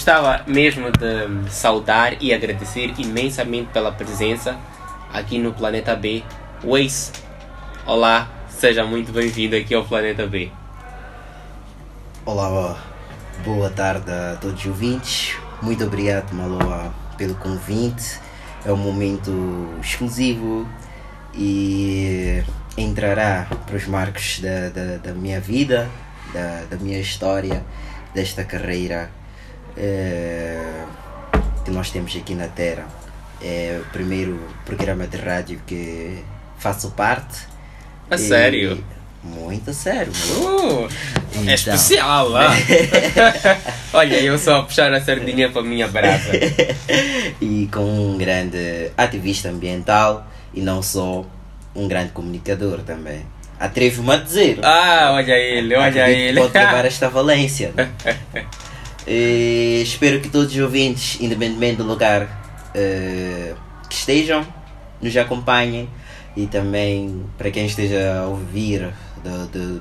gostava mesmo de saudar e agradecer imensamente pela presença aqui no Planeta B. Waze, olá, seja muito bem-vindo aqui ao Planeta B. Olá, boa tarde a todos os ouvintes. Muito obrigado, Maloa, pelo convite. É um momento exclusivo e entrará para os marcos da minha vida, da minha história, desta carreira que nós temos aqui na Terra. É o primeiro programa de rádio que faço parte. A sério? Muito sério. É especial, lá. Olha, eu só a puxar a sardinha para a minha brasa. E com um grande ativista ambiental e não só, um grande comunicador também. Atrevo-me a dizer. Olha ele. Pode levar esta valência. Espero que todos os ouvintes, independentemente do lugar que estejam, nos acompanhem. E também para quem esteja a ouvir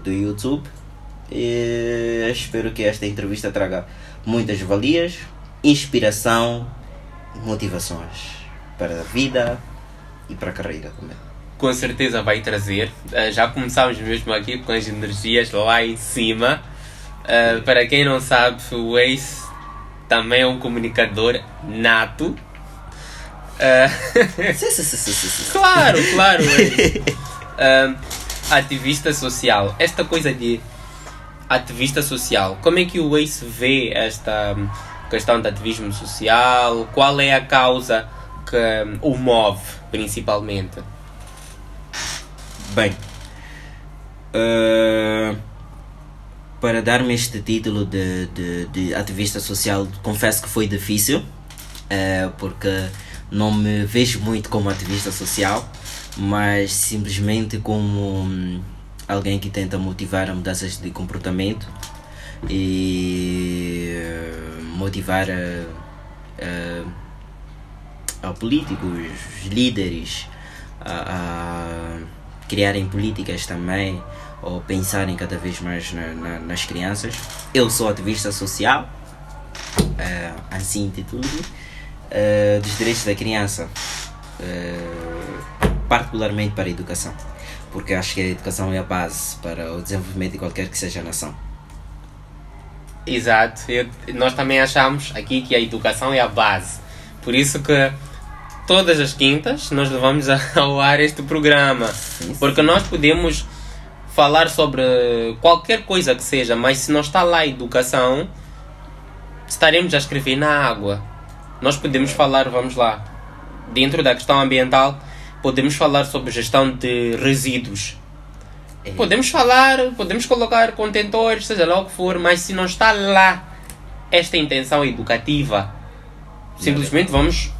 do YouTube, espero que esta entrevista traga muitas valias, inspiração, motivações para a vida e para a carreira também. Com certeza vai trazer. Já começámos mesmo aqui com as energias lá em cima. Para quem não sabe, o Waze também é um comunicador nato. Sim. Claro. Ativista social. Esta coisa de ativista social, como é que o Waze vê esta questão de ativismo social? Qual é a causa que o move, principalmente? Bem, para dar-me este título de ativista social, confesso que foi difícil, porque não me vejo muito como ativista social, mas simplesmente como alguém que tenta motivar a mudanças de comportamento e motivar a políticos, líderes a criarem políticas também, ou pensarem cada vez mais nas crianças. Eu sou ativista social, assim intitulo-me, dos direitos da criança, particularmente para a educação, porque acho que a educação é a base para o desenvolvimento de qualquer que seja a nação. Exato, nós também achamos aqui que a educação é a base, por isso que todas as quintas nós levamos ao ar este programa, porque nós podemos falar sobre qualquer coisa que seja, mas se não está lá a educação, estaremos a escrever na água. Nós podemos falar, vamos lá, dentro da questão ambiental, podemos falar sobre gestão de resíduos. Podemos colocar contentores, seja lá o que for, mas se não está lá esta intenção educativa, simplesmente vamos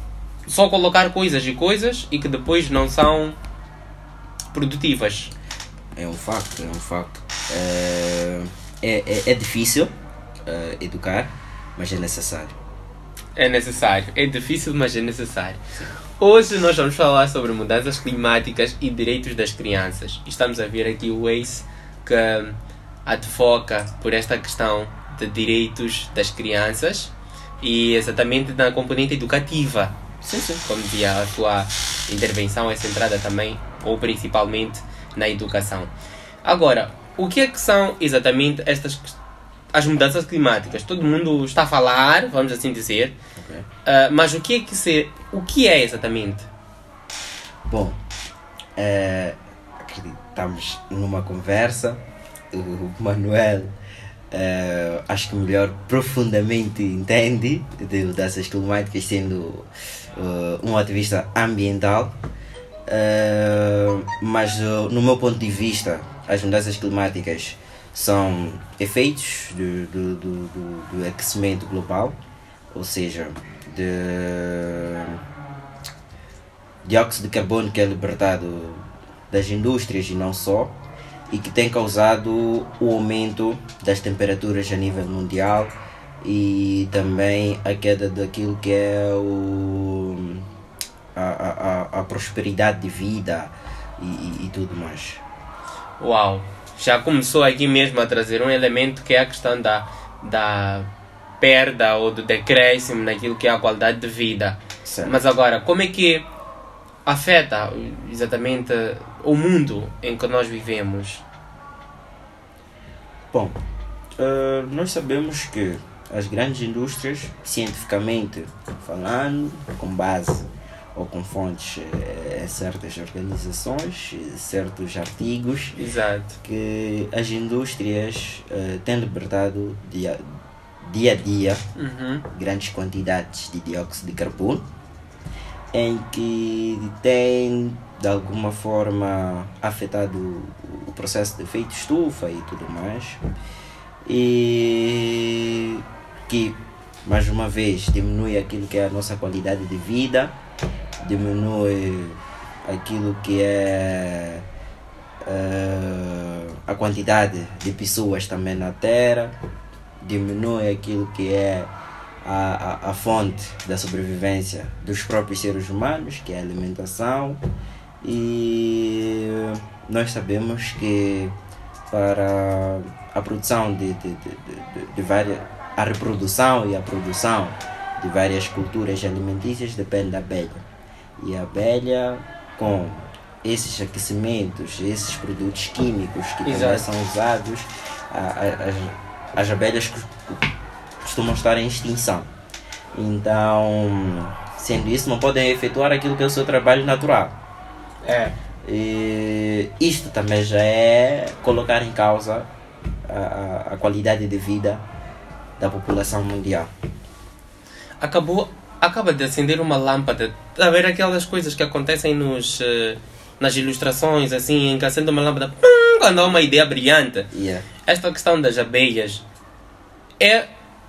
só colocar coisas e que depois não são produtivas. É um facto. É difícil educar, mas é necessário. É difícil, mas é necessário. Hoje nós vamos falar sobre mudanças climáticas e direitos das crianças. Estamos a ver aqui o Waze que advoca por esta questão de direitos das crianças e exatamente na componente educativa. Sim. Como dizia, a sua intervenção é centrada também, ou principalmente, na educação. Agora, o que é que são exatamente as mudanças climáticas? Todo mundo está a falar, vamos assim dizer, Okay. mas o que é exatamente? Bom, estamos numa conversa. O Manuel, acho que melhor profundamente entende de mudanças climáticas, sendo um ativista ambiental, mas no meu ponto de vista, as mudanças climáticas são efeitos do aquecimento global, ou seja, de dióxido de carbono que é libertado das indústrias e não só, e que tem causado o aumento das temperaturas a nível mundial e também a queda daquilo que é a prosperidade de vida e tudo mais. Uau! Já começou aqui mesmo a trazer um elemento que é a questão da perda ou do decréscimo naquilo que é a qualidade de vida. Certo. Mas agora, como é que afeta exatamente o mundo em que nós vivemos? Bom, nós sabemos que as grandes indústrias, cientificamente falando, com base ou com fontes em certas organizações, certos artigos, Exato. que as indústrias têm libertado dia a dia Uhum. grandes quantidades de dióxido de carbono, em que tem de alguma forma afetado o processo de efeito estufa e tudo mais, e que mais uma vez diminui aquilo que é a nossa qualidade de vida, diminui aquilo que é a quantidade de pessoas também na Terra, diminui aquilo que é a fonte da sobrevivência dos próprios seres humanos, que é a alimentação. E nós sabemos que para a produção de várias, a reprodução e a produção de várias culturas alimentícias depende da abelha. E a abelha, com esses aquecimentos, esses produtos químicos que também são usados, as abelhas costumam estar em extinção. Então, sendo isso, não podem efetuar aquilo que é o seu trabalho natural. E isto também já é colocar em causa a qualidade de vida da população mundial. Acaba de acender uma lâmpada. A ver aquelas coisas que acontecem nas ilustrações, assim, em que acende uma lâmpada quando há uma ideia brilhante. Esta questão das abelhas é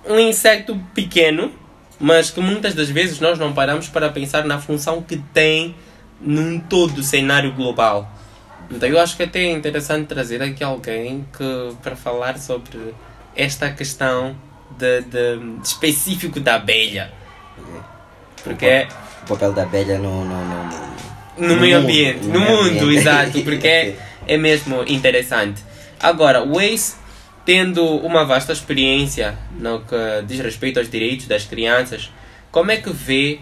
um inseto pequeno, mas que muitas das vezes nós não paramos para pensar na função que tem num todo o cenário global. Então eu acho que até é interessante trazer aqui alguém para falar sobre esta questão de específico da abelha. Porque o papel da abelha no meio ambiente, no mundo, exato, porque é mesmo interessante. Agora, o Waze, tendo uma vasta experiência no que diz respeito aos direitos das crianças, como é que vê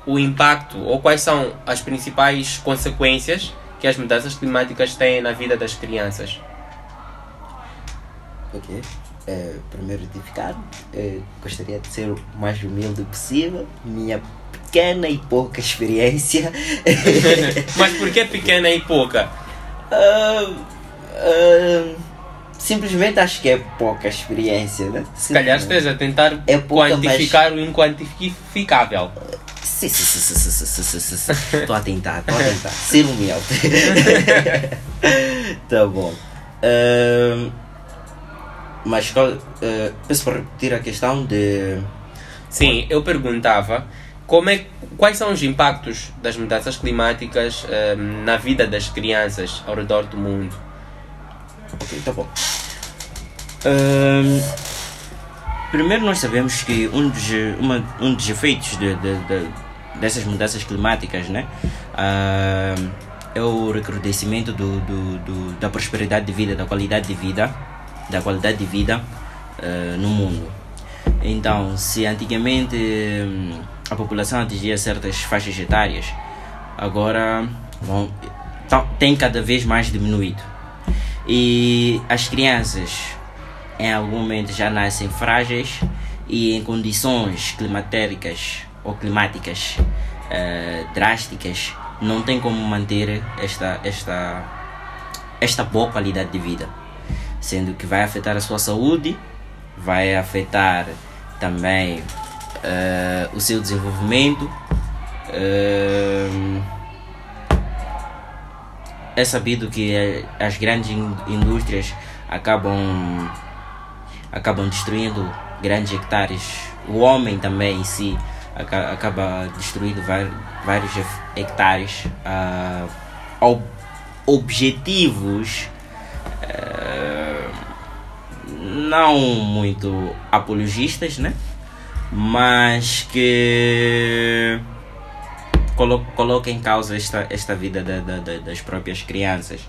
o impacto ou quais são as principais consequências que as mudanças climáticas têm na vida das crianças? Ok. Primeiro retificar, gostaria de ser o mais humilde possível. Minha pequena e pouca experiência. Mas por que pequena e pouca? Simplesmente acho que é pouca experiência, né? Se calhar esteja a tentar quantificar o inquantificável. Sim. Estou a tentar. Ser humilde. Tá bom. Mas peço para repetir a questão de... Sim, eu perguntava quais são os impactos das mudanças climáticas na vida das crianças ao redor do mundo. Ok, tá bom. Primeiro nós sabemos que um dos efeitos dessas mudanças climáticas, né, é o recrudescimento da prosperidade de vida, da qualidade de vida no mundo. Então, se antigamente a população atingia certas faixas etárias, agora tem cada vez mais diminuído. E as crianças em algum momento já nascem frágeis e em condições climatéricas ou climáticas drásticas não tem como manter esta boa qualidade de vida, sendo que vai afetar a sua saúde, vai afetar também o seu desenvolvimento. É sabido que as grandes indústrias acabam destruindo grandes hectares. O homem também em si acaba destruindo vários hectares objetivos não muito apologistas, né? Mas que coloca em causa esta vida das próprias crianças,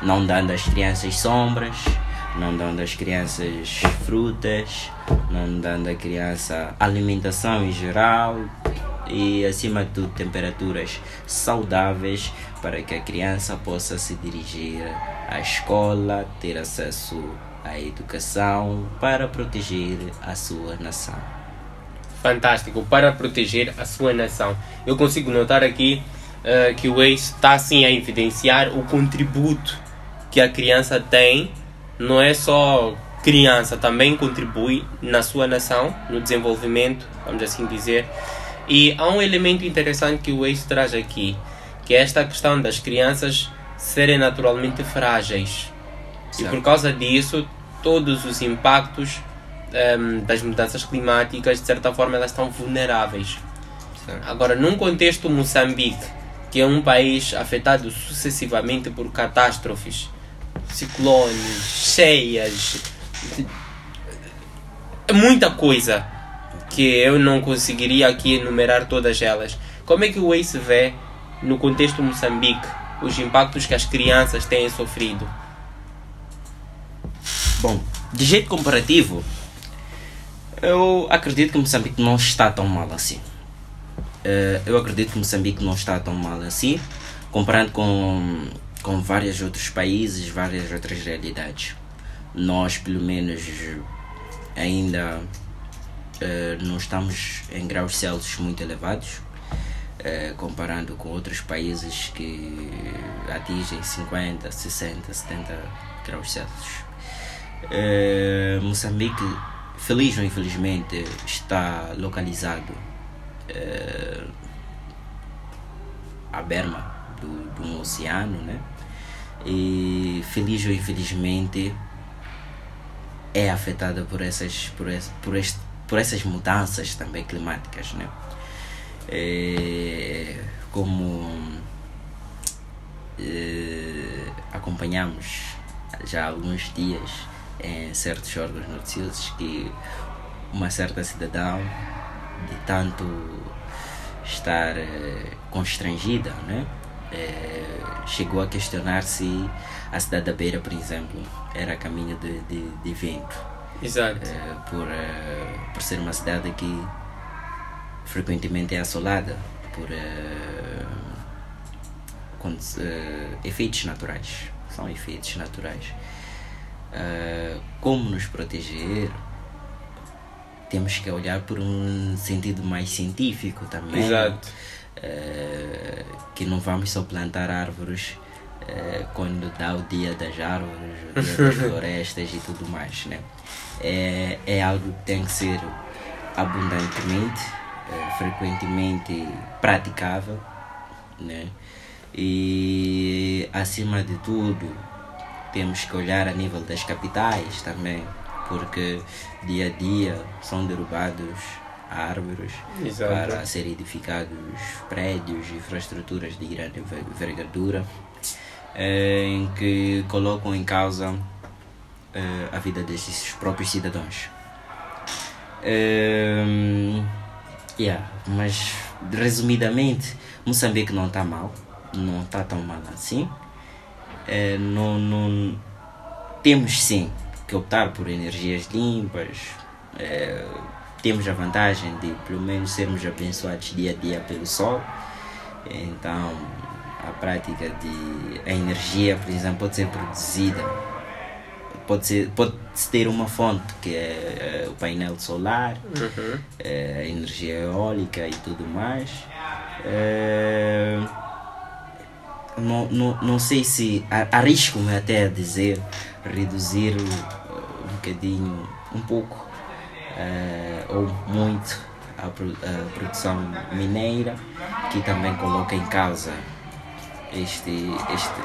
não dando às crianças sombras, não dando às crianças frutas, não dando à criança alimentação em geral e, acima de tudo, temperaturas saudáveis para que a criança possa se dirigir à escola, ter acesso à educação para proteger a sua nação. Fantástico, para proteger a sua nação. Eu consigo notar aqui que o Waze está assim a evidenciar o contributo que a criança tem. Não é só criança, também contribui na sua nação, no desenvolvimento, vamos assim dizer. E há um elemento interessante que o Waze traz aqui, que é esta questão das crianças serem naturalmente frágeis. Certo. E por causa disso, todos os impactos das mudanças climáticas, de certa forma, elas estão vulneráveis. Certo. Agora, num contexto Moçambique, que é um país afetado sucessivamente por catástrofes, ciclones, cheias, muita coisa que eu não conseguiria aqui enumerar todas elas. Como é que o Waze vê, no contexto Moçambique, os impactos que as crianças têm sofrido? Bom, de jeito comparativo, eu acredito que Moçambique não está tão mal assim. Eu acredito que Moçambique não está tão mal assim, comparando com vários outros países, várias outras realidades. Nós, pelo menos, ainda não estamos em graus Celsius muito elevados, comparando com outros países que atingem 50, 60, 70 graus Celsius. Moçambique, feliz ou infelizmente, está localizado à berma do oceano, né? E feliz ou infelizmente é afetada por essas mudanças também climáticas, né? Como acompanhamos já há alguns dias em certos órgãos noticiosos que uma certa cidadã, de tanto estar constrangida, né? Chegou a questionar se a cidade da Beira, por exemplo, era caminho de vento. Exato. Por ser uma cidade que frequentemente é assolada por efeitos naturais. São efeitos naturais. Como nos proteger? Temos que olhar por um sentido mais científico também. Exato. Que não vamos só plantar árvores quando dá o dia das árvores, o dia das florestas e tudo mais, né? É algo que tem que ser abundantemente, frequentemente praticável, né? E acima de tudo temos que olhar a nível das capitais também, porque dia a dia são derrubados árvores. Exato. Para serem edificados prédios e infraestruturas de grande envergadura, em que colocam em causa a vida desses próprios cidadãos. Mas resumidamente, Moçambique não está mal, não está tão mal assim. Não temos sim que optar por energias limpas. Temos a vantagem de pelo menos sermos abençoados dia a dia pelo sol. Então a prática de a energia, por exemplo, pode ser produzida, pode-se ter uma fonte que é o painel solar, a energia eólica e tudo mais. Não sei se arrisco-me até a dizer reduzir um bocadinho, um pouco ou muito a produção mineira, que também coloca em causa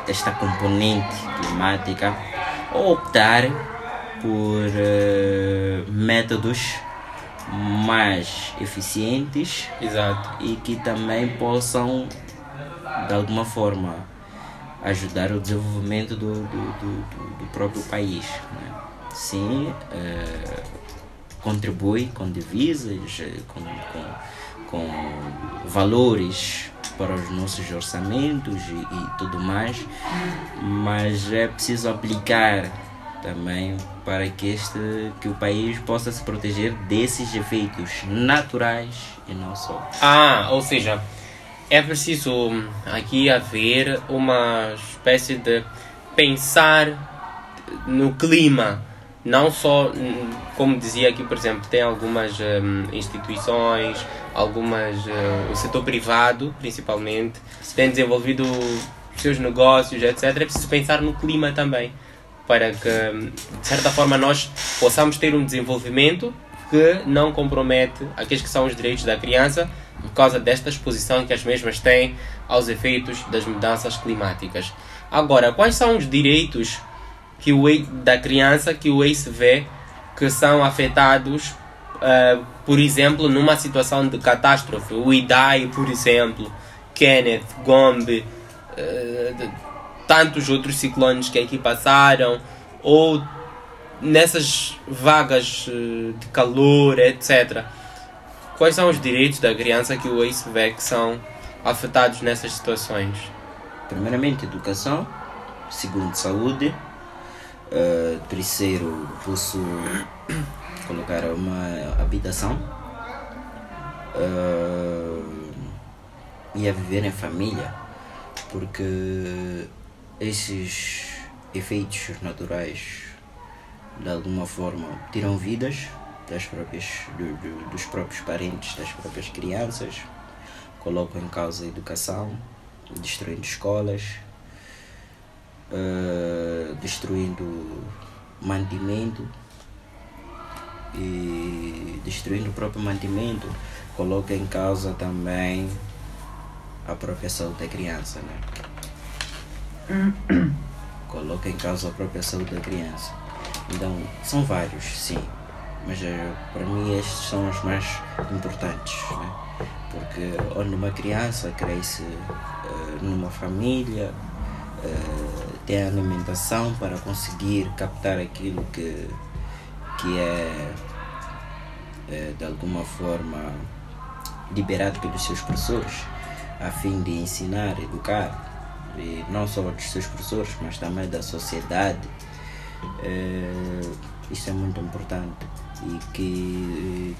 esta componente climática, ou optar por métodos mais eficientes. Exato. E que também possam de alguma forma ajudar o desenvolvimento do próprio país, né? Sim, contribui com divisas, com valores para os nossos orçamentos e tudo mais, mas é preciso aplicar também para que o país possa se proteger desses efeitos naturais e não só. Ou seja, é preciso aqui haver uma espécie de pensar no clima, não só, como dizia aqui, por exemplo, tem algumas instituições, o setor privado principalmente, tem desenvolvido os seus negócios, etc. É preciso pensar no clima também, para que, de certa forma, nós possamos ter um desenvolvimento que não compromete aqueles que são os direitos da criança por causa desta exposição que as mesmas têm aos efeitos das mudanças climáticas. Agora, quais são os direitos da criança que o ACE vê que são afetados, por exemplo, numa situação de catástrofe? O Idai, por exemplo, Kenneth, Gombe, tantos outros ciclones que aqui passaram, ou nessas vagas de calor, etc. Quais são os direitos da criança que o ACE vê que são afetados nessas situações? Primeiramente, educação. Segundo, saúde. Terceiro, posso colocar uma habitação. E a viver em família. Porque esses efeitos naturais de alguma forma tiram vidas dos próprios parentes, das próprias crianças, colocam em causa a educação, destruindo escolas, destruindo mantimento, e destruindo o próprio mantimento coloca em causa também a própria saúde da criança, né? Coloca em causa a própria saúde da criança. Então, são vários, sim, mas para mim estes são os mais importantes, né? Porque onde uma criança cresce numa família, tem alimentação para conseguir captar aquilo que é de alguma forma liberado pelos seus professores, a fim de ensinar, educar, e não só dos seus professores, mas também da sociedade. Isso é muito importante, e que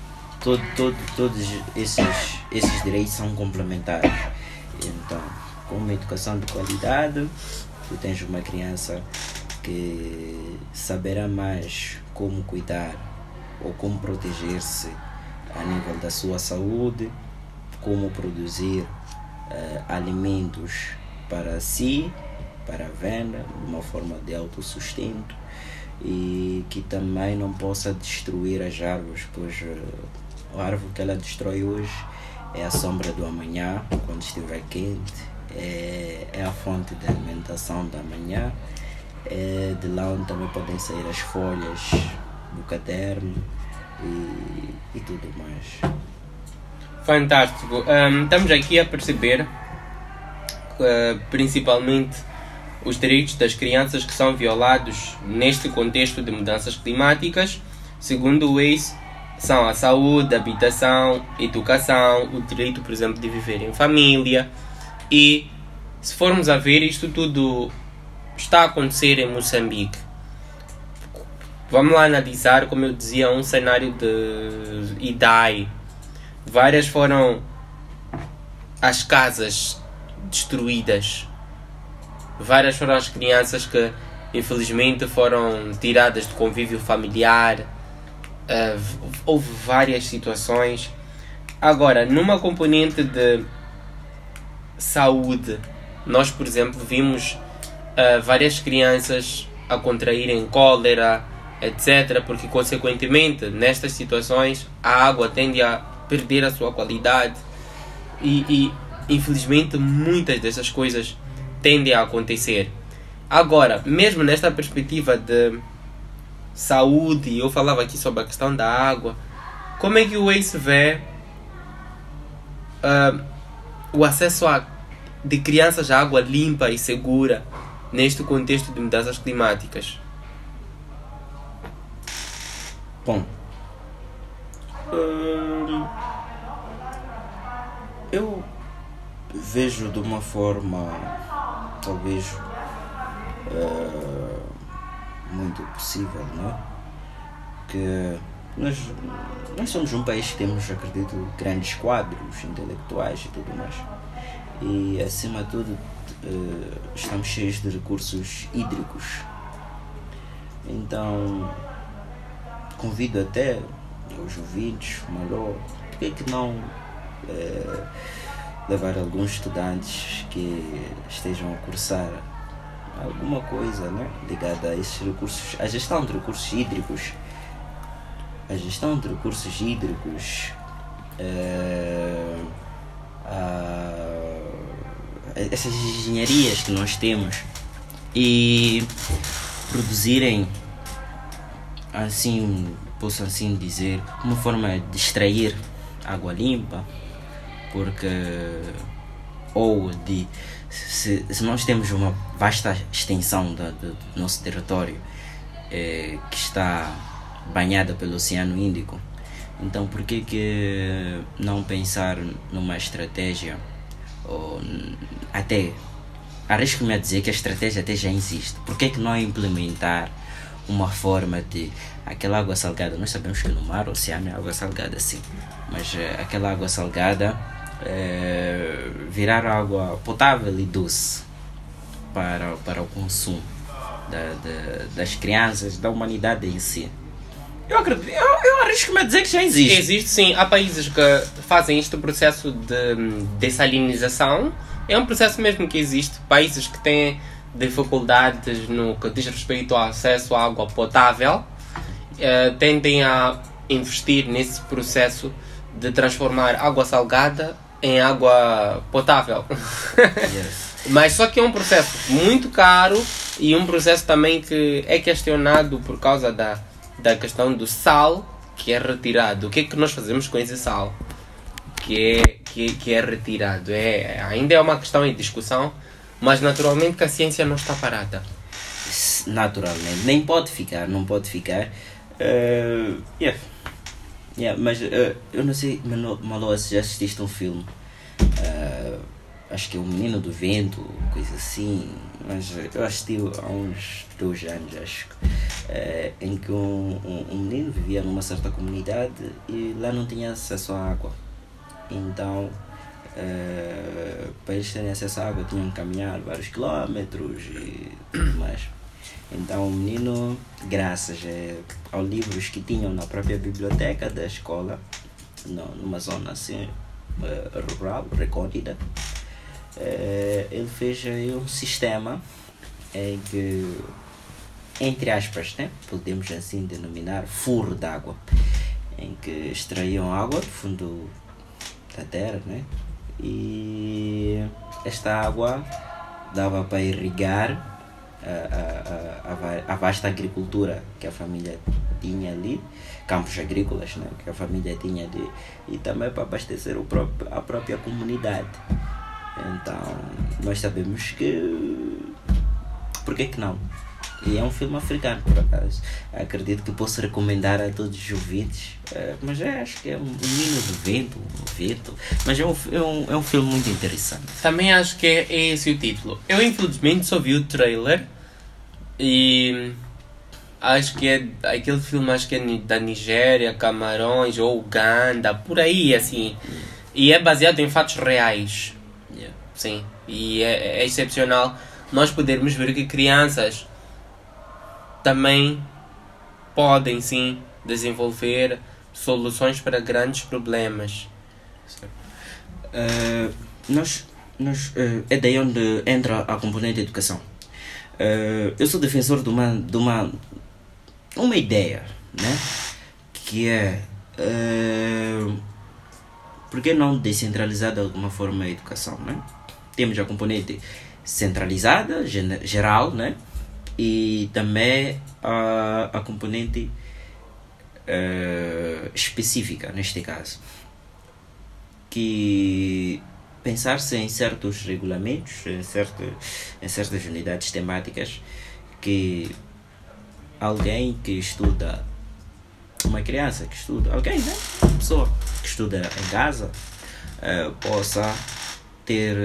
todos esses direitos são complementares. Então, com uma educação de qualidade, tu tens uma criança que saberá mais como cuidar ou como proteger-se a nível da sua saúde, como produzir alimentos para si, para a venda, de uma forma de autossustento, e que também não possa destruir as árvores, pois a árvore que ela destrói hoje é a sombra do amanhã, quando estiver quente, é a fonte de alimentação da manhã, é de lá onde também podem sair as folhas do caderno e tudo mais. Fantástico. Estamos aqui a perceber principalmente os direitos das crianças que são violados neste contexto de mudanças climáticas. Segundo o ACE, são a saúde, a habitação, a educação, o direito, por exemplo, de viver em família. E se formos a ver, isto tudo está a acontecer em Moçambique. Vamos lá analisar, como eu dizia, um cenário de Idai. Várias foram as casas destruídas. Várias foram as crianças que infelizmente foram tiradas do convívio familiar. Houve várias situações. Agora, numa componente de saúde, nós, por exemplo, vimos várias crianças a contraírem cólera, etc., porque consequentemente nestas situações a água tende a perder a sua qualidade e infelizmente muitas dessas coisas tendem a acontecer. Agora, mesmo nesta perspectiva de saúde, eu falava aqui sobre a questão da água, como é que o ACE vê o acesso de crianças à água limpa e segura neste contexto de mudanças climáticas? Bom, eu vejo de uma forma talvez muito possível, não é? Que nós somos um país que temos, acredito, grandes quadros intelectuais e tudo mais. E, acima de tudo, estamos cheios de recursos hídricos. Então, convido até os ouvintes, Malô, por que não levar alguns estudantes que estejam a cursar alguma coisa, né, ligada a esses recursos, a gestão de recursos hídricos, essas engenharias que nós temos, e produzirem, assim, posso assim dizer, uma forma de extrair água limpa, porque se nós temos uma vasta extensão do nosso território que está banhada pelo Oceano Índico, então por que não pensar numa estratégia, ou até arrisco-me a dizer que a estratégia até já existe, por que não implementar uma forma de aquela água salgada? Nós sabemos que no mar, o oceano é água salgada, sim, mas aquela água salgada virar água potável e doce para o consumo das crianças, da humanidade em si. Eu arrisco-me a dizer que já existe. Existe, sim. Há países que fazem este processo de dessalinização. É um processo mesmo que existe. Países que têm dificuldades no que diz respeito ao acesso à água potável tendem a investir nesse processo de transformar água salgada em água potável. Yes. Mas só que é um processo muito caro e um processo também que é questionado por causa da questão do sal que é retirado. O que é que nós fazemos com esse sal que é retirado? Ainda é uma questão em discussão, mas naturalmente que a ciência não está parada. Naturalmente, nem pode ficar, não pode ficar. Mas eu não sei, Malô, se já assististe um filme, acho que é O Menino do Vento, coisa assim, mas eu assisti há uns 2 anos, acho, em que um menino vivia numa certa comunidade e lá não tinha acesso à água. Então, para eles terem acesso à água, tinham que caminhar vários quilómetros e tudo mais. Então o menino, graças aos livros que tinham na própria biblioteca da escola, numa zona assim rural, recôndita, ele fez aí um sistema em que, entre aspas, né, podemos assim denominar furo d'água, em que extraíam água do fundo da terra, né, e esta água dava para irrigar a vasta agricultura que a família tinha ali, campos agrícolas, né, que a família tinha ali, e também para abastecer a própria comunidade. Então nós sabemos que por que não? E é um filme africano, por acaso. Acredito que posso recomendar a todos os ouvintes, mas acho que é um Menino do Vento, mas é um filme muito interessante. Também acho que é esse o título. Eu infelizmente só vi o trailer e acho que é aquele filme, acho que é da Nigéria, Camarões ou Uganda, por aí assim. E é baseado em fatos reais. Yeah. Sim, e é excepcional nós podermos ver que crianças também podem sim desenvolver soluções para grandes problemas. É daí onde entra a componente de educação. Eu sou defensor de uma ideia, né? Que é por que não descentralizar de alguma forma a educação, né? Temos a componente centralizada, geral, né? E também a componente específica, neste caso, que pensar-se em certos regulamentos, em certas unidades temáticas, que alguém que estuda, uma criança que estuda, alguém, né? Uma pessoa que estuda em casa, possa ter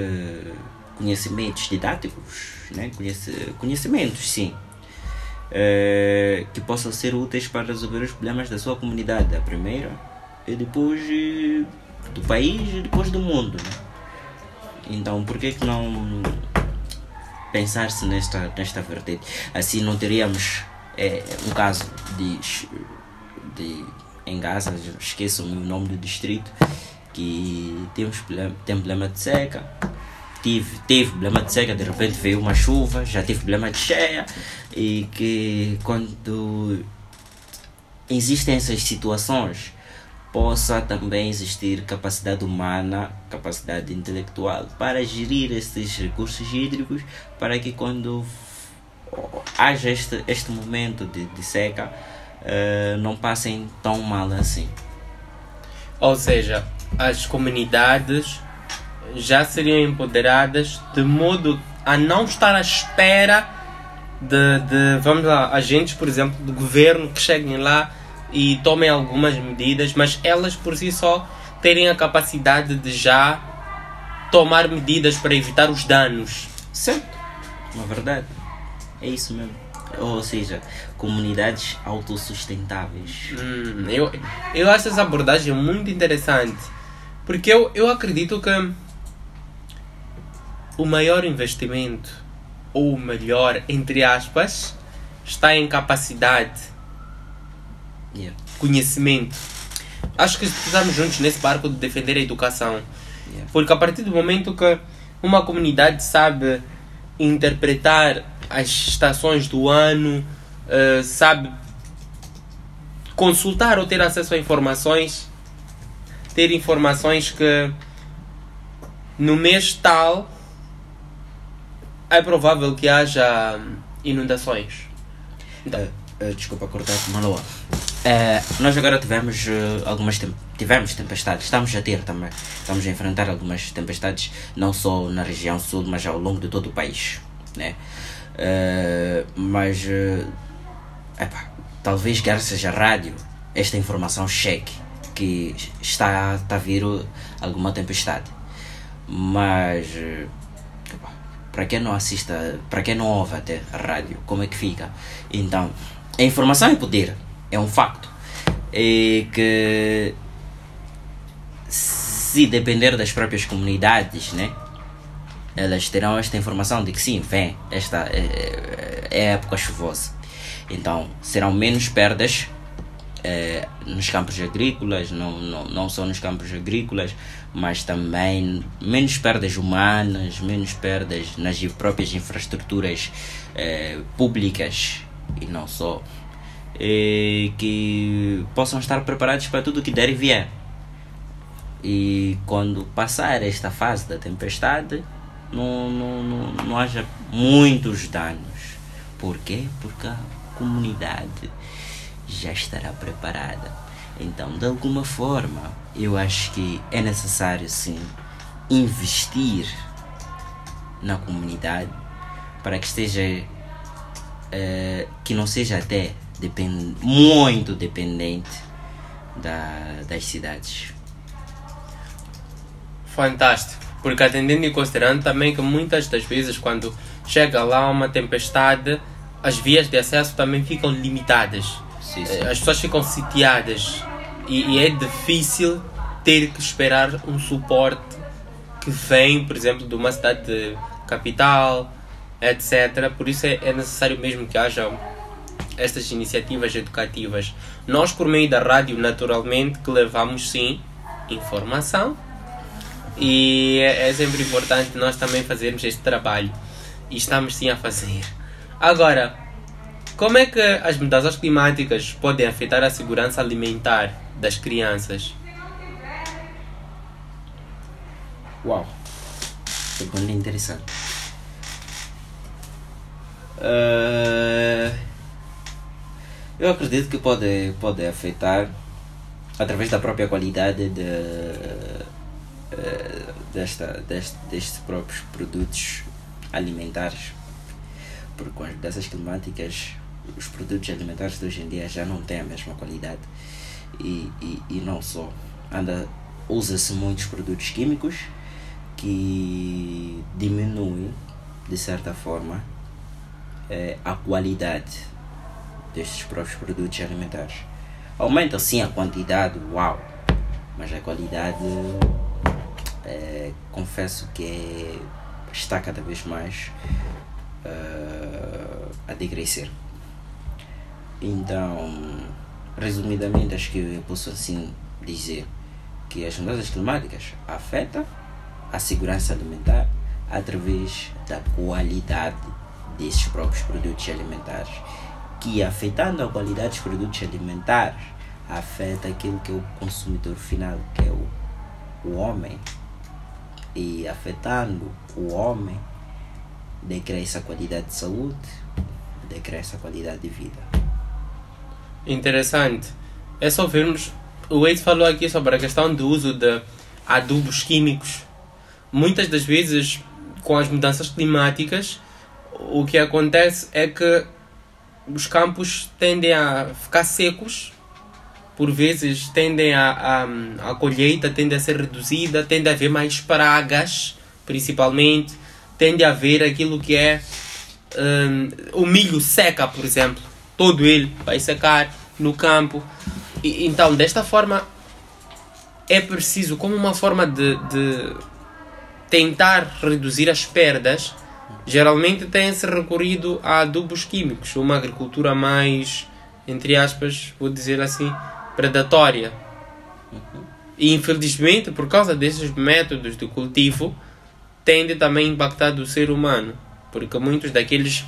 conhecimentos didáticos, né? Conhecimentos, sim, que possam ser úteis para resolver os problemas da sua comunidade, a primeira, e depois do país e depois do mundo, né? Então, por que não pensar-se nesta vertente? Assim não teríamos um caso de em Gaza, esqueço o nome do distrito, que tem problema de seca. Teve problema de seca, de repente veio uma chuva, já teve problema de cheia, e que quando existem essas situações possa também existir capacidade humana, capacidade intelectual para gerir esses recursos hídricos, para que quando haja este momento de seca não passem tão mal assim. Ou seja, as comunidades já seriam empoderadas de modo a não estar à espera de vamos lá, agentes, por exemplo, do governo que cheguem lá e tomem algumas medidas, mas elas por si só terem a capacidade de já tomar medidas para evitar os danos. Certo, na verdade, é isso mesmo. Ou seja, comunidades autossustentáveis. Eu acho essa abordagem muito interessante, porque eu acredito que o maior investimento, ou o melhor, entre aspas, está em capacidade, conhecimento. Acho que estamos juntos nesse barco de defender a educação. Porque a partir do momento que uma comunidade sabe interpretar as estações do ano, sabe consultar ou ter acesso a informações, ter informações que no mês tal é provável que haja inundações. Então, desculpa cortar-te, Manoa. Nós agora tivemos tivemos tempestades, estamos a ter também. Estamos a enfrentar algumas tempestades, não só na região sul, mas ao longo de todo o país, né? Mas talvez graças à rádio esta informação chegue que está a vir alguma tempestade. Mas para quem não assista, para quem não ouve até a rádio, como é que fica? Então, a informação é poder, é um facto. E que se depender das próprias comunidades, né, elas terão esta informação de que sim, vem, esta é época chuvosa. Então, serão menos perdas nos campos agrícolas, não só nos campos agrícolas, mas também menos perdas humanas, menos perdas nas próprias infraestruturas públicas e não só, que possam estar preparados para tudo o que der e vier. E quando passar esta fase da tempestade, não haja muitos danos. Por quê? Porque a comunidade já estará preparada. Então, de alguma forma, eu acho que é necessário sim investir na comunidade para que esteja que não seja até muito dependente das cidades. Fantástico, porque atendendo e considerando também que muitas das vezes quando chega lá uma tempestade, as vias de acesso também ficam limitadas. Sim. As pessoas ficam sitiadas e é difícil ter que esperar um suporte que vem, por exemplo, de uma cidade capital, etc. Por isso é necessário mesmo que haja estas iniciativas educativas. Nós, por meio da rádio, naturalmente, que levamos sim informação, e é sempre importante nós também fazermos este trabalho, e estamos sim a fazer. Agora, como é que as mudanças climáticas podem afetar a segurança alimentar das crianças? Uau, pergunta interessante. Eu acredito que pode afetar através da própria qualidade destes próprios produtos alimentares, porque com as mudanças climáticas os produtos alimentares de hoje em dia já não têm a mesma qualidade e não só, usa-se muitos produtos químicos que diminuem de certa forma a qualidade destes próprios produtos alimentares. Aumenta sim a quantidade, uau, mas a qualidade confesso que está cada vez mais a decrescer. Então, resumidamente, acho que eu posso assim dizer que as mudanças climáticas afetam a segurança alimentar através da qualidade desses próprios produtos alimentares, que afetando a qualidade dos produtos alimentares afeta aquilo que é o consumidor final, que é o homem, e afetando o homem decresce a qualidade de saúde, decresce a qualidade de vida. Interessante. É só vermos, o Waze falou aqui sobre a questão do uso de adubos químicos. Muitas das vezes, com as mudanças climáticas, o que acontece é que os campos tendem a ficar secos, por vezes tendem a colheita tende a ser reduzida, tende a haver mais pragas, principalmente, tende a haver aquilo que é o milho seca, por exemplo, todo ele vai secar no campo. Então, desta forma, é preciso, como uma forma de tentar reduzir as perdas, geralmente tem-se recorrido a adubos químicos, uma agricultura mais, entre aspas, vou dizer assim, predatória. E infelizmente, por causa desses métodos de cultivo, tende também a impactar o ser humano, porque muitos daqueles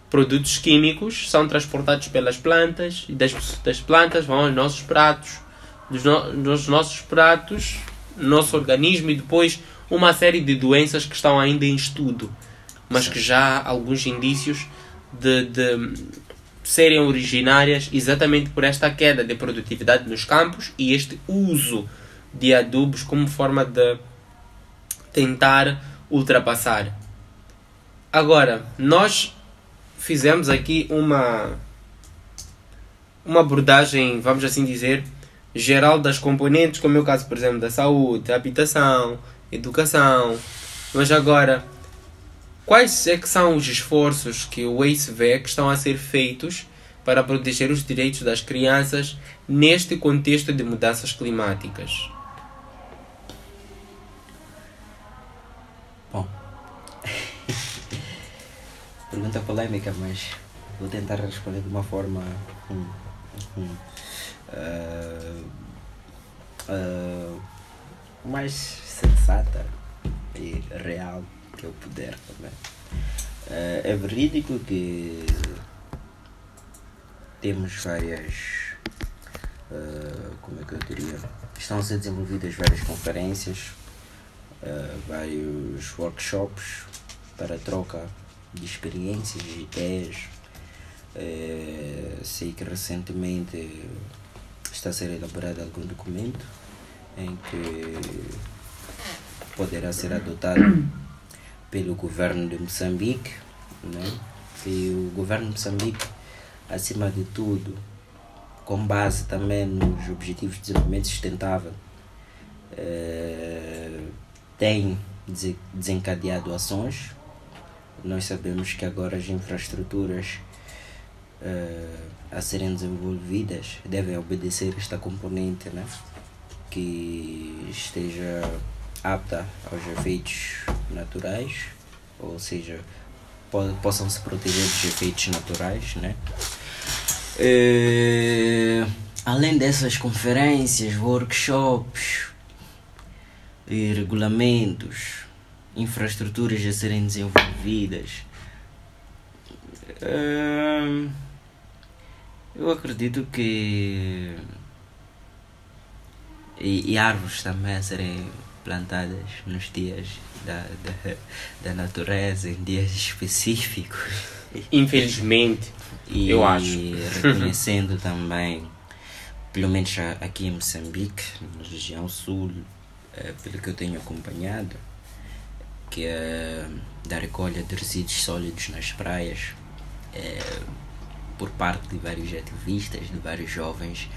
produtos químicos são transportados pelas plantas e das plantas vão aos nossos pratos, dos nossos pratos, nosso organismo, e depois uma série de doenças que estão ainda em estudo, mas que já há alguns indícios de serem originárias exatamente por esta queda de produtividade nos campos e este uso de adubos como forma de tentar ultrapassar. Agora, nós fizemos aqui uma abordagem, vamos assim dizer, geral das componentes, como é o caso, por exemplo, da saúde, habitação, educação. Mas agora, quais é que são os esforços que o Waze vê que estão a ser feitos para proteger os direitos das crianças neste contexto de mudanças climáticas? Bom, pergunta polêmica, mas vou tentar responder de uma forma mais sensata e real que eu puder também. É verídico que temos várias, como é que eu diria, estão a ser desenvolvidas várias conferências, vários workshops para troca de experiências e ideias. Sei que recentemente está a ser elaborado algum documento em que poderá ser adotado pelo governo de Moçambique, né? E o governo de Moçambique, acima de tudo, com base também nos Objetivos de Desenvolvimento Sustentável, tem desencadeado ações. Nós sabemos que agora as infraestruturas a serem desenvolvidas devem obedecer esta componente, né? Que esteja apta aos efeitos naturais, ou seja, possam se proteger dos efeitos naturais, né? Além dessas conferências, workshops e regulamentos, infraestruturas a serem desenvolvidas, eu acredito que e árvores também a serem plantadas nos dias da natureza, em dias específicos. Infelizmente, E eu acho. reconhecendo também, pelo menos aqui em Moçambique, na região sul, pelo que eu tenho acompanhado, que é da recolha de resíduos sólidos nas praias, por parte de vários ativistas, de vários jovens,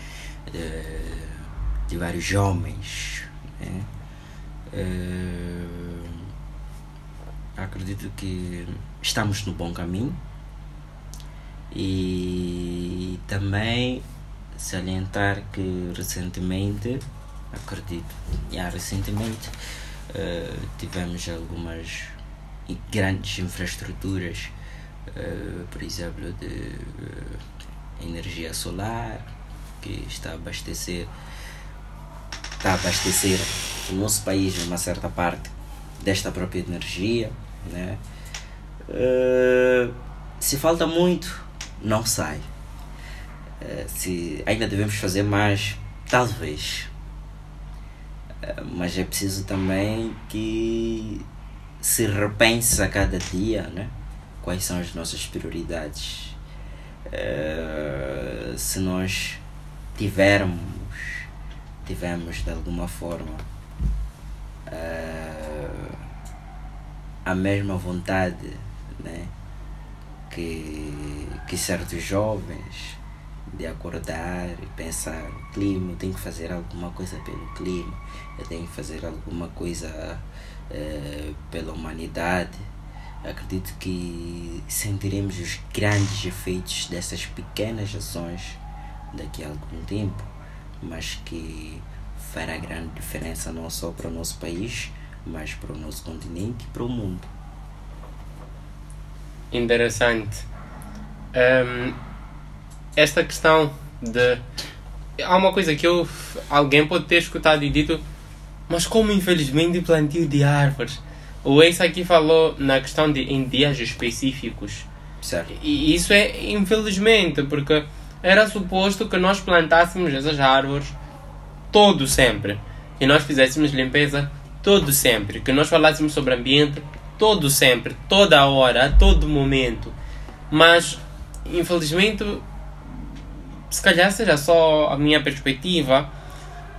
de vários homens, né? Acredito que estamos no bom caminho E também salientar que recentemente, tivemos algumas grandes infraestruturas, por exemplo, de energia solar, que está a abastecer o nosso país em uma certa parte desta própria energia, né? Se falta muito, não sai. Se ainda devemos fazer mais, talvez. Mas é preciso também que se repense a cada dia, né? Quais são as nossas prioridades. Se nós tivemos de alguma forma a mesma vontade, né, que certos jovens, de acordar e pensar: o clima, eu tenho que fazer alguma coisa pelo clima, eu tenho que fazer alguma coisa pela humanidade. Acredito que sentiremos os grandes efeitos dessas pequenas ações daqui a algum tempo, mas que fará grande diferença não só para o nosso país, mas para o nosso continente e para o mundo. Interessante. Esta questão de... Há uma coisa que alguém pode ter escutado e dito: mas como infelizmente o plantio de árvores? O Ace aqui falou na questão de em dias específicos. Certo. E isso é infelizmente, porque era suposto que nós plantássemos essas árvores todo sempre, que nós fizéssemos limpeza todo sempre, que nós falássemos sobre ambiente todo sempre, toda hora, a todo momento. Mas infelizmente, se calhar seja só a minha perspectiva,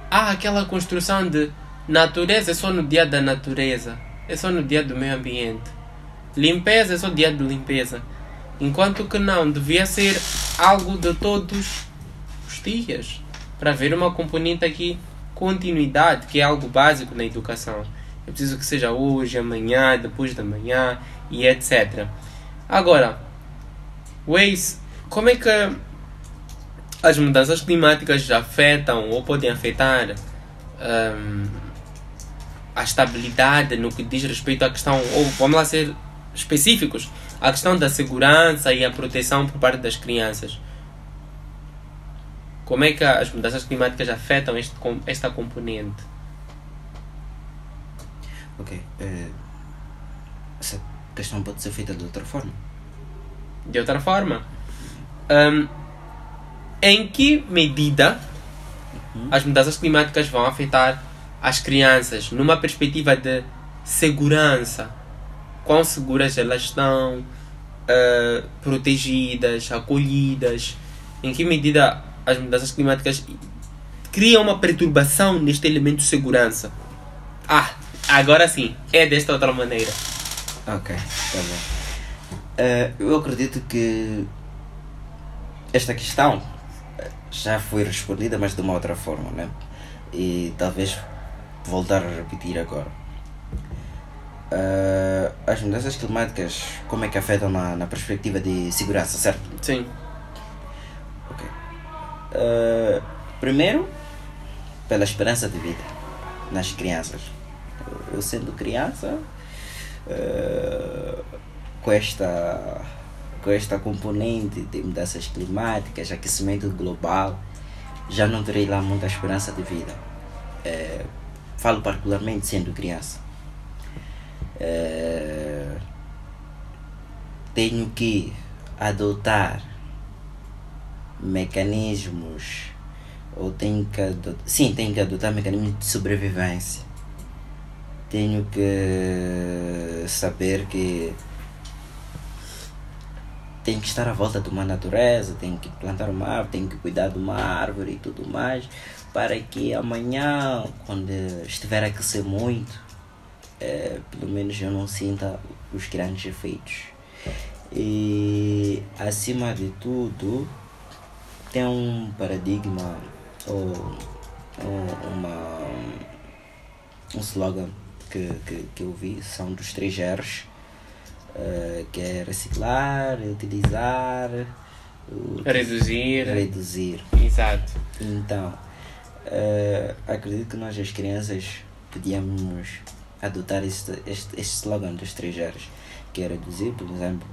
há aquela construção de natureza é só no dia da natureza, é só no dia do meio ambiente, limpeza é só dia de limpeza, enquanto que não, devia ser algo de todos os dias, para haver uma componente aqui, continuidade, que é algo básico na educação. É preciso que seja hoje, amanhã, depois da manhã e etc. Agora, Waze, como é que as mudanças climáticas afetam ou podem afetar a estabilidade no que diz respeito à questão, ou vamos lá ser específicos, a questão da segurança e a proteção por parte das crianças? Como é que as mudanças climáticas afetam esta componente? Ok. Essa questão pode ser feita de outra forma. De outra forma? Em que medida as mudanças climáticas vão afetar as crianças numa perspectiva de segurança? Quão seguras elas estão, protegidas, acolhidas? Em que medida as mudanças climáticas criam uma perturbação neste elemento de segurança? Agora sim, é desta outra maneira. Ok, tá bom. Eu acredito que esta questão já foi respondida, mas de uma outra forma, né? E talvez voltar a repetir agora. As mudanças climáticas, como é que afetam na perspectiva de segurança, certo? Sim. Ok. Primeiro, pela esperança de vida nas crianças. Eu sendo criança, com esta componente de mudanças climáticas, aquecimento global, já não terei lá muita esperança de vida. Falo particularmente sendo criança. Tenho que adotar mecanismos, tenho que adotar mecanismos de sobrevivência. Tenho que saber que tenho que estar à volta de uma natureza, tenho que plantar uma árvore, tenho que cuidar de uma árvore e tudo mais, para que amanhã, quando estiver a aquecer muito, pelo menos eu não sinta os grandes efeitos. E acima de tudo, tem um paradigma ou um slogan que eu vi, são dos 3 R's, que é reciclar, reutilizar Reduzir. Exato. Então, acredito que nós, as crianças, podíamos adotar este slogan dos 3 R's, que é reduzir, por exemplo,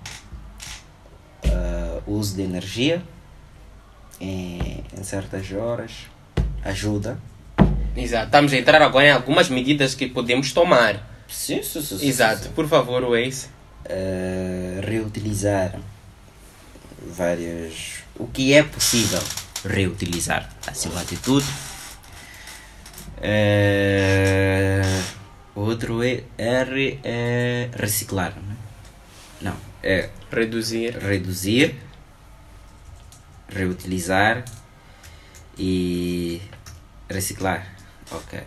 o uso de energia em certas horas, ajuda. Exato. Estamos a entrar agora em algumas medidas que podemos tomar. Sim. Exato. Por favor, Waze. Reutilizar o que é possível reutilizar, acima de tudo. Outro R é reciclar, não, é reduzir, reutilizar e reciclar. Ok.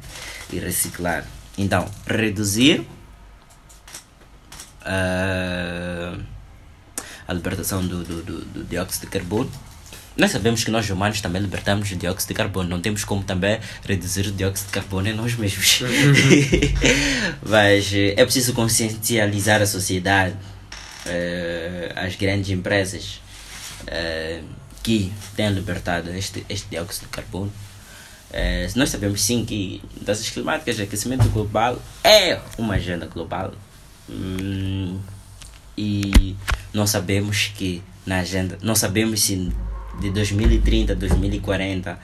E reciclar. Então, reduzir a libertação do dióxido de carbono. Nós sabemos que nós humanos também libertamos o dióxido de carbono. Não temos como também reduzir o dióxido de carbono em nós mesmos. Mas é preciso consciencializar a sociedade, as grandes empresas que têm libertado este dióxido de carbono. Nós sabemos sim que mudanças climáticas, aquecimento global é uma agenda global. E não sabemos que na agenda, não sabemos se de 2030 a 2040,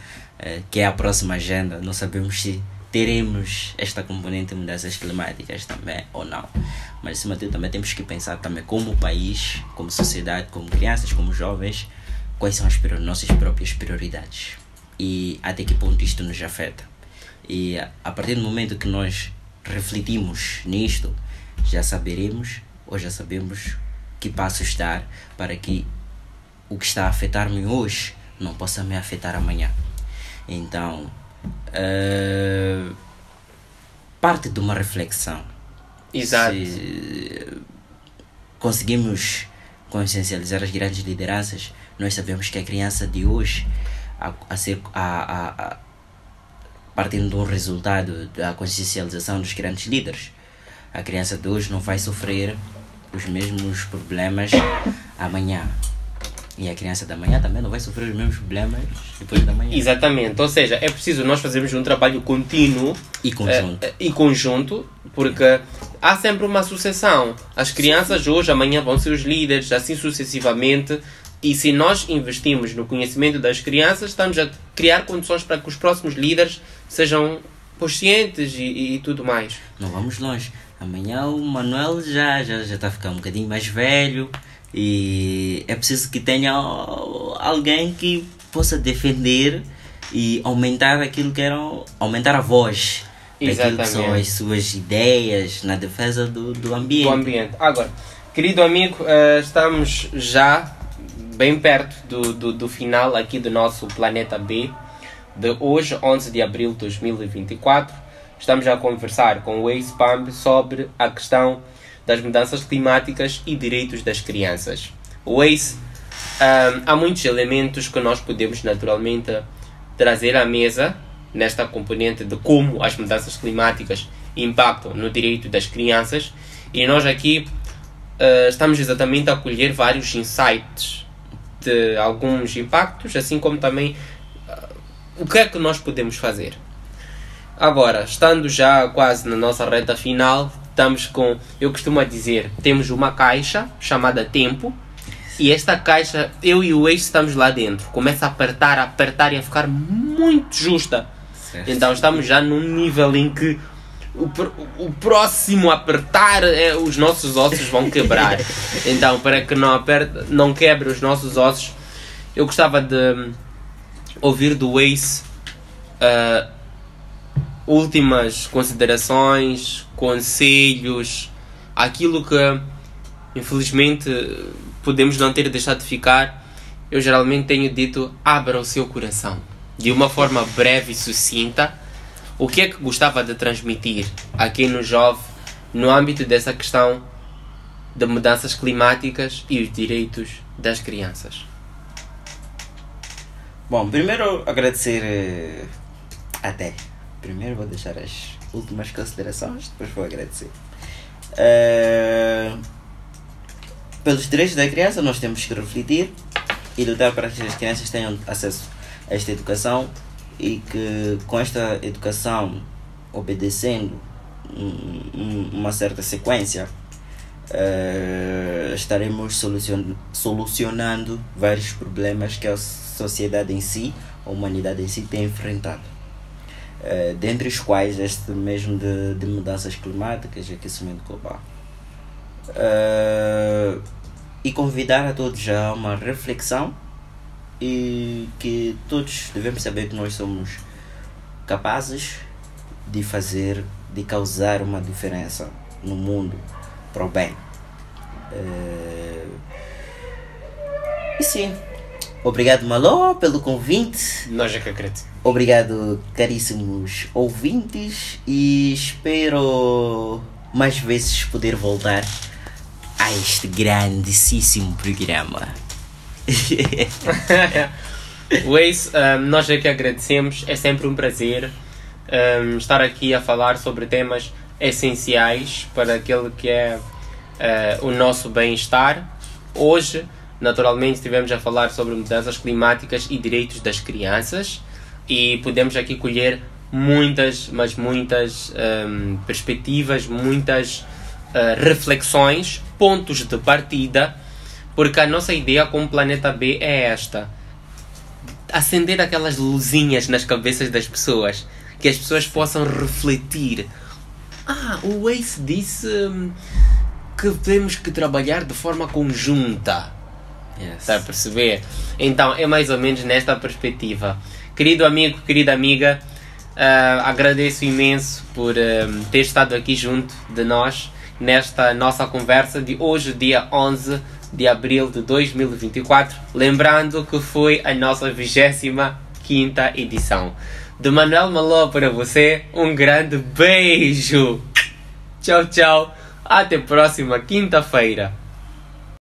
que é a próxima agenda, não sabemos se teremos esta componente de mudanças climáticas também ou não. Mas acima de tudo também temos que pensar também como país, como sociedade, como crianças, como jovens, quais são as nossas próprias prioridades e até que ponto isto nos afeta. E a partir do momento que nós refletimos nisto, já sabemos que passos dar para que o que está a afetar-me hoje não possa me afetar amanhã. Então, parte de uma reflexão. Exato. Se conseguimos consciencializar as grandes lideranças, nós sabemos que a criança de hoje, partindo de um resultado da consciencialização dos grandes líderes, a criança de hoje não vai sofrer os mesmos problemas amanhã. E a criança da manhã também não vai sofrer os mesmos problemas depois da manhã. Exatamente. Ou seja, é preciso nós fazermos um trabalho contínuo e conjunto, porque há sempre uma sucessão. As crianças hoje, amanhã vão ser os líderes, assim sucessivamente. E se nós investimos no conhecimento das crianças, estamos a criar condições para que os próximos líderes sejam conscientes e tudo mais. Não vamos longe. Amanhã o Manuel já está a ficar um bocadinho mais velho e é preciso que tenha alguém que possa defender e aumentar aquilo que aumentar a voz daquilo que são as suas ideias na defesa do ambiente. Agora, querido amigo, estamos já bem perto do final aqui do nosso Planeta B, de hoje, 11 de abril de 2024. Estamos a conversar com o Waze Pump sobre a questão das mudanças climáticas e direitos das crianças. Waze, há muitos elementos que nós podemos naturalmente trazer à mesa nesta componente de como as mudanças climáticas impactam no direito das crianças, e nós aqui estamos exatamente a colher vários insights de alguns impactos, assim como também o que é que nós podemos fazer. Agora, estando já quase na nossa reta final, estamos com, eu costumo dizer, temos uma caixa chamada Tempo, e esta caixa, eu e o Waze estamos lá dentro. Começa a apertar e a ficar muito justa. Certo. Então estamos já num nível em que o próximo apertar, os nossos ossos vão quebrar. Então, para que não quebre os nossos ossos, eu gostava de ouvir do Waze últimas considerações, conselhos, aquilo que infelizmente podemos não ter deixado de ficar. Eu geralmente tenho dito: abra o seu coração, de uma forma breve e sucinta. O que é que gostava de transmitir a quem nos ouve no âmbito dessa questão de mudanças climáticas e os direitos das crianças? Bom, primeiro agradecer Primeiro vou deixar as últimas considerações, depois vou agradecer. Pelos direitos da criança nós temos que refletir e lutar para que as crianças tenham acesso a esta educação e que com esta educação, obedecendo uma certa sequência, estaremos solucionando vários problemas que a sociedade em si, a humanidade em si tem enfrentado, dentre os quais este mesmo de mudanças climáticas e aquecimento global. E convidar a todos a uma reflexão e que todos devemos saber que nós somos capazes de causar uma diferença no mundo para o bem. E sim, obrigado Malô pelo convite. Nós é que acreditamos. Obrigado caríssimos ouvintes e espero mais vezes poder voltar a este grandíssimo programa. Waze, nós é que agradecemos, é sempre um prazer estar aqui a falar sobre temas essenciais para aquele que é o nosso bem-estar. Hoje, naturalmente, estivemos a falar sobre mudanças climáticas e direitos das crianças e podemos aqui colher muitas perspectivas, muitas reflexões, pontos de partida, porque a nossa ideia com o Planeta B é esta: acender aquelas luzinhas nas cabeças das pessoas, que as pessoas possam refletir. O Waze disse que temos que trabalhar de forma conjunta. Yes. Está a perceber? Então é mais ou menos nesta perspectiva. Querido amigo, querida amiga, agradeço imenso por ter estado aqui junto de nós nesta nossa conversa de hoje, dia 11 de abril de 2024. Lembrando que foi a nossa 25ª edição. De Manuel Malô para você, um grande beijo. Tchau, tchau. Até a próxima quinta-feira.